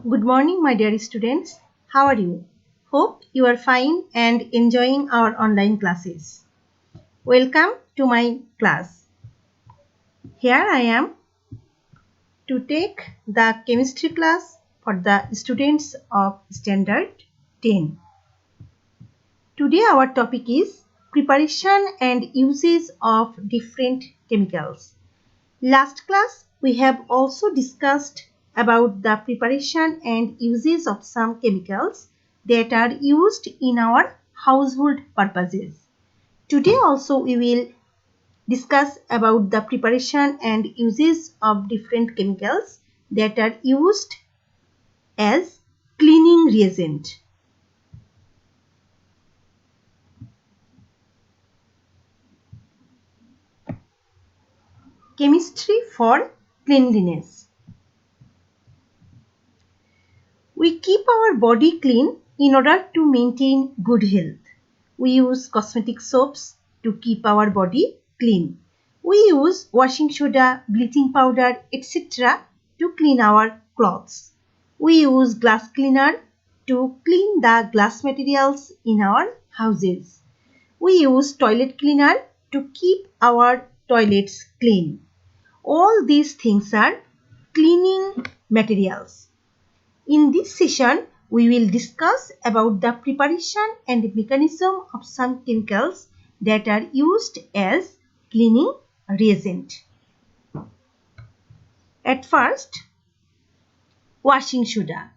Good morning, my dear students. How are you? Hope you are fine and enjoying our online classes. Welcome to my class. Here I am to take the chemistry class for the students of Standard 10. Today our topic is preparation and uses of different chemicals. Last class we have also discussed about the preparation and uses of some chemicals that are used in our household purposes. Today also we will discuss about the preparation and uses of different chemicals that are used as cleaning reagent. Chemistry for cleanliness. We keep our body clean in order to maintain good health. We use cosmetic soaps to keep our body clean. We use washing soda, bleaching powder, etc. to clean our clothes. We use glass cleaner to clean the glass materials in our houses. We use toilet cleaner to keep our toilets clean. All these things are cleaning materials. In this session, we will discuss about the preparation and mechanism of some chemicals that are used as cleaning reagent. At first, washing soda.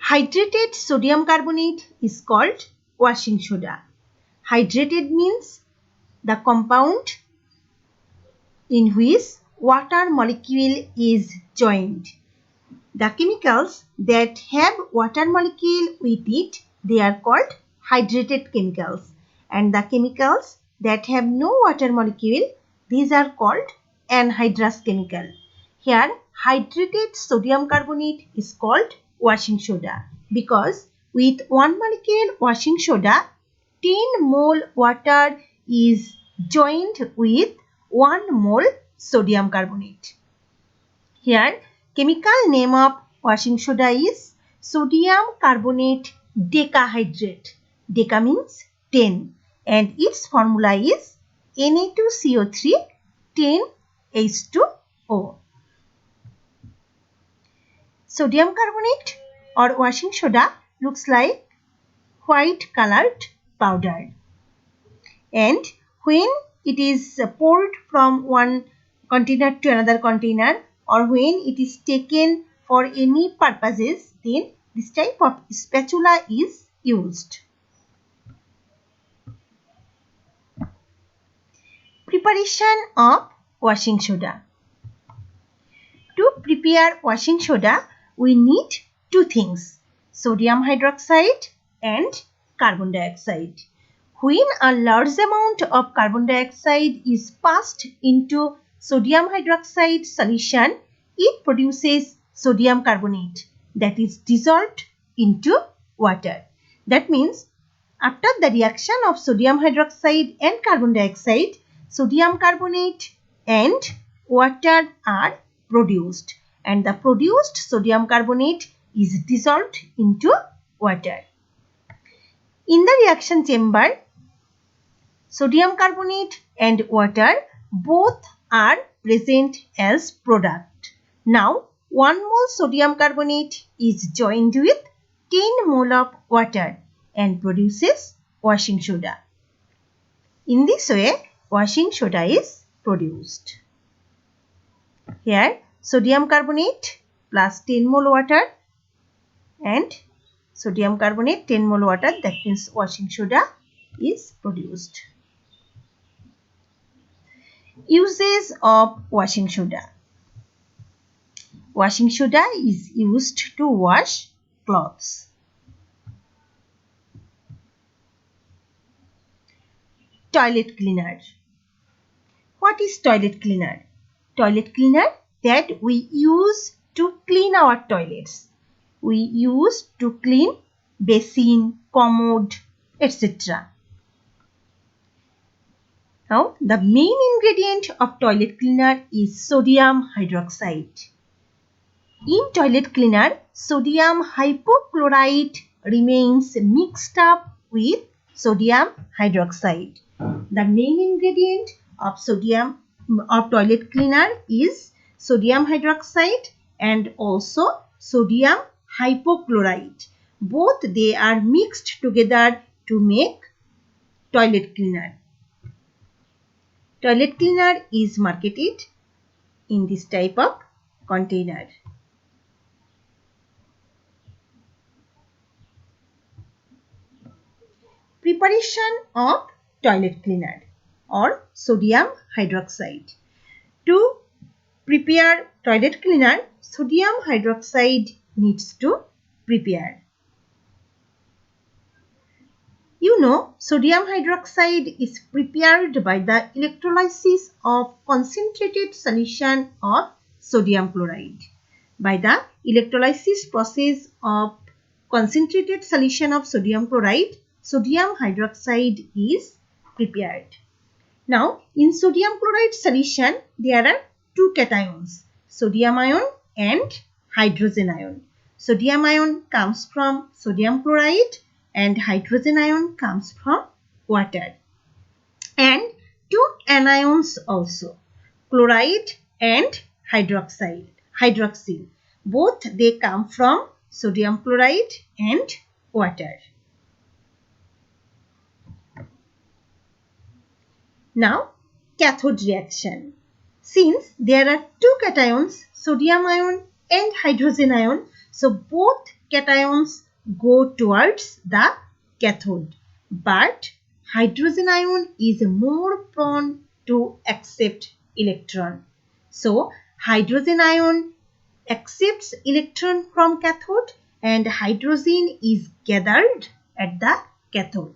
Hydrated sodium carbonate is called washing soda. Hydrated means the compound in which water molecule is joined. The chemicals that have water molecule with it, they are called hydrated chemicals. And the chemicals that have no water molecule, these are called anhydrous chemical. Here, hydrated sodium carbonate is called washing soda because with 1 molecule washing soda, 10 mole water is joined with 1 mole sodium carbonate. Here, chemical name of washing soda is sodium carbonate decahydrate. Deca means 10 and its formula is Na2CO3 10H2O. Sodium carbonate or washing soda looks like white colored powder. And when it is poured from one container to another container or when it is taken for any purposes, then this type of spatula is used. Preparation of washing soda. To prepare washing soda, we need two things, sodium hydroxide and carbon dioxide. When a large amount of carbon dioxide is passed into sodium hydroxide solution, it produces sodium carbonate that is dissolved into water. That means after the reaction of sodium hydroxide and carbon dioxide, sodium carbonate and water are produced and the produced sodium carbonate is dissolved into water. In the reaction chamber, sodium carbonate and water both are present as product. Now, 1 mole sodium carbonate is joined with 10 mole of water and produces washing soda. In this way, washing soda is produced. Here, sodium carbonate plus 10 mole water and sodium carbonate 10 mole water, that means washing soda is produced. Uses of washing soda. Washing soda is used to wash clothes. Toilet cleaner. What is toilet cleaner? Toilet cleaner that we use to clean our toilets. We use to clean basin, commode, etc. Now, the main ingredient of toilet cleaner is sodium hydroxide. In toilet cleaner, sodium hypochlorite remains mixed up with sodium hydroxide. The main ingredient of toilet cleaner is sodium hydroxide and also sodium hypochlorite. Both they are mixed together to make toilet cleaner. Toilet cleaner is marketed in this type of container. Preparation of toilet cleaner or sodium hydroxide. To prepare toilet cleaner, sodium hydroxide needs to prepare. You know, sodium hydroxide is prepared by the electrolysis of concentrated solution of sodium chloride. By the electrolysis process of concentrated solution of sodium chloride, sodium hydroxide is prepared. Now, in sodium chloride solution, there are two cations, sodium ion and hydrogen ion. Sodium ion comes from sodium chloride and hydrogen ion comes from water. And two anions also, chloride and hydroxyl. Both they come from sodium chloride and water. Now, cathode reaction. Since there are two cations, sodium ion and hydrogen ion, so both cations go towards the cathode. But hydrogen ion is more prone to accept electron. So, hydrogen ion accepts electron from cathode and hydrogen is gathered at the cathode.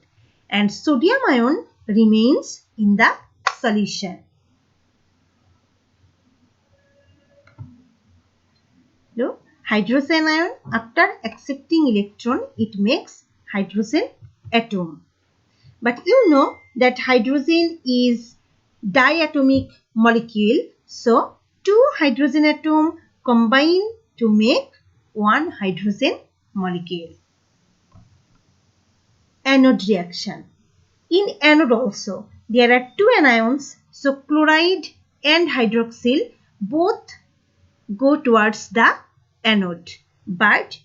And sodium ion remains in the solution. No? Hydrogen ion, after accepting electron, it makes hydrogen atom. But you know that hydrogen is diatomic molecule. So, two hydrogen atoms combine to make one hydrogen molecule. Anode reaction. In anode also, there are two anions, so chloride and hydroxyl both go towards the anode. But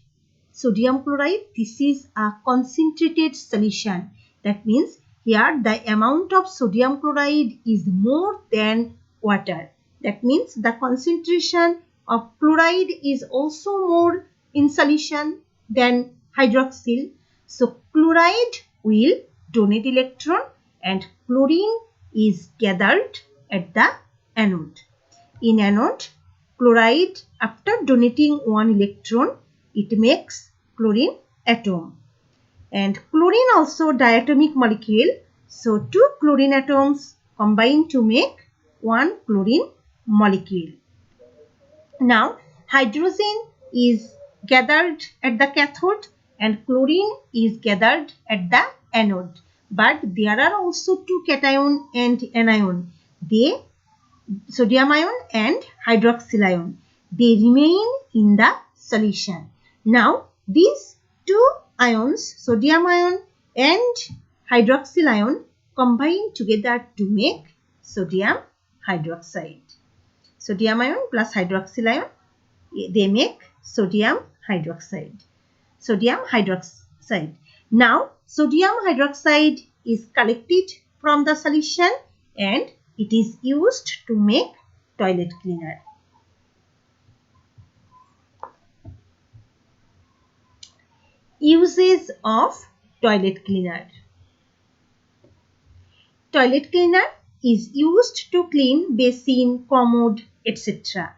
sodium chloride, this is a concentrated solution. That means here the amount of sodium chloride is more than water. That means the concentration of chloride is also more in solution than hydroxyl. So chloride will donate electron and chlorine is gathered at the anode. In anode, chloride, after donating one electron, it makes chlorine atom. And chlorine also diatomic molecule. So, two chlorine atoms combine to make one chlorine molecule. Now, hydrogen is gathered at the cathode and chlorine is gathered at the anode. But there are also two cation and anion. They, sodium ion and hydroxyl ion, they remain in the solution. Now, these two ions, sodium ion and hydroxyl ion, combine together to make sodium hydroxide. Sodium ion plus hydroxyl ion, they make sodium hydroxide. Sodium hydroxide. Now, sodium hydroxide is collected from the solution and it is used to make toilet cleaner. Uses of toilet cleaner. Toilet cleaner is used to clean basin, commode, etc.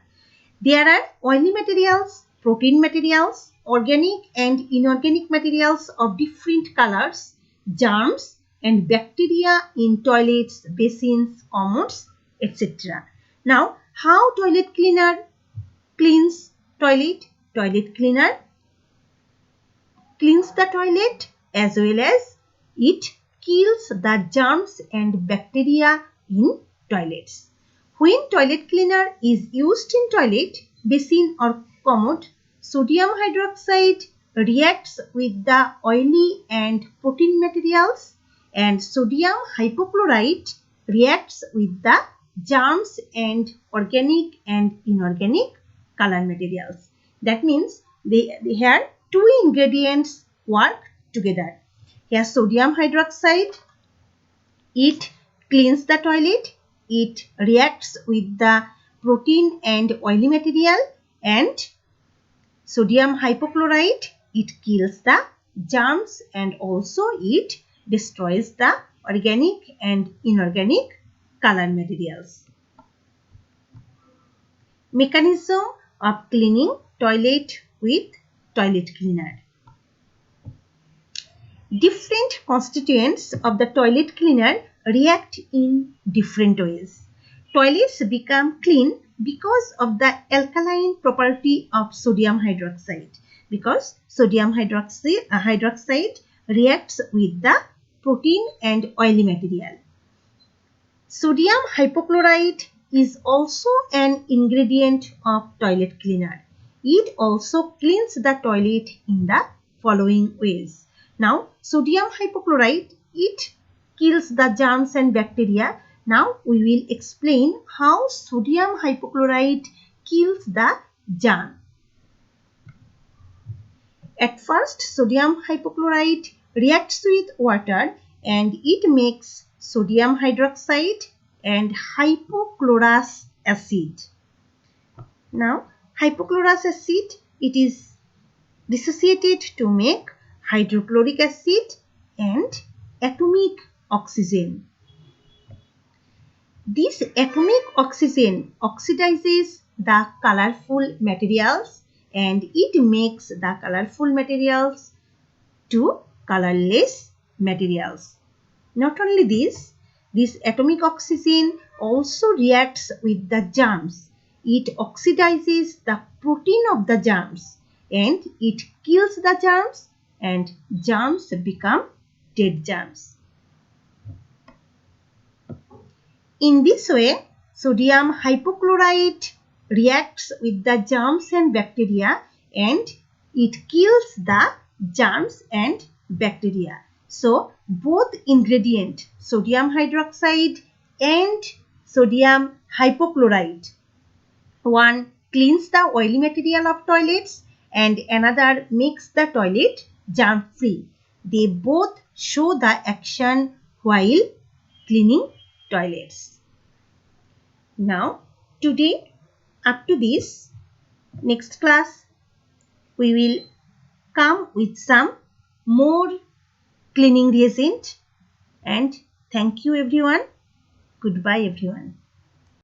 There are oily materials, protein materials, organic and inorganic materials of different colors, germs and bacteria in toilets, basins, commodes, etc. Now, how toilet cleaner cleans toilet? Toilet cleaner cleans the toilet as well as it kills the germs and bacteria in toilets. When toilet cleaner is used in toilet, basin or commode, sodium hydroxide reacts with the oily and protein materials, and sodium hypochlorite reacts with the germs and organic and inorganic color materials. That means here two ingredients work together. Here sodium hydroxide, it cleans the toilet, it reacts with the protein and oily material, and sodium hypochlorite, it kills the germs and also it destroys the organic and inorganic color materials. Mechanism of cleaning toilet with toilet cleaner. Different constituents of the toilet cleaner react in different ways. Toilets become clean because of the alkaline property of sodium hydroxide, because sodium hydroxide reacts with the protein and oily material. Sodium hypochlorite is also an ingredient of toilet cleaner. It also cleans the toilet in the following ways. Now, sodium hypochlorite, it kills the germs and bacteria. Now, we will explain how sodium hypochlorite kills the germ. At first, sodium hypochlorite reacts with water and it makes sodium hydroxide and hypochlorous acid. Now, hypochlorous acid, it is dissociated to make hydrochloric acid and atomic oxygen. This atomic oxygen oxidizes the colorful materials and it makes the colorful materials to colorless materials. Not only this atomic oxygen also reacts with the germs. It oxidizes the protein of the germs and it kills the germs and germs become dead germs. In this way, sodium hypochlorite reacts with the germs and bacteria and it kills the germs and bacteria. So, both ingredient sodium hydroxide and sodium hypochlorite, one cleans the oily material of toilets and another makes the toilet germ free. They both show the action while cleaning toilets. Now, today up to this, next class we will come with some more cleaning reagent, and thank you everyone. Goodbye everyone.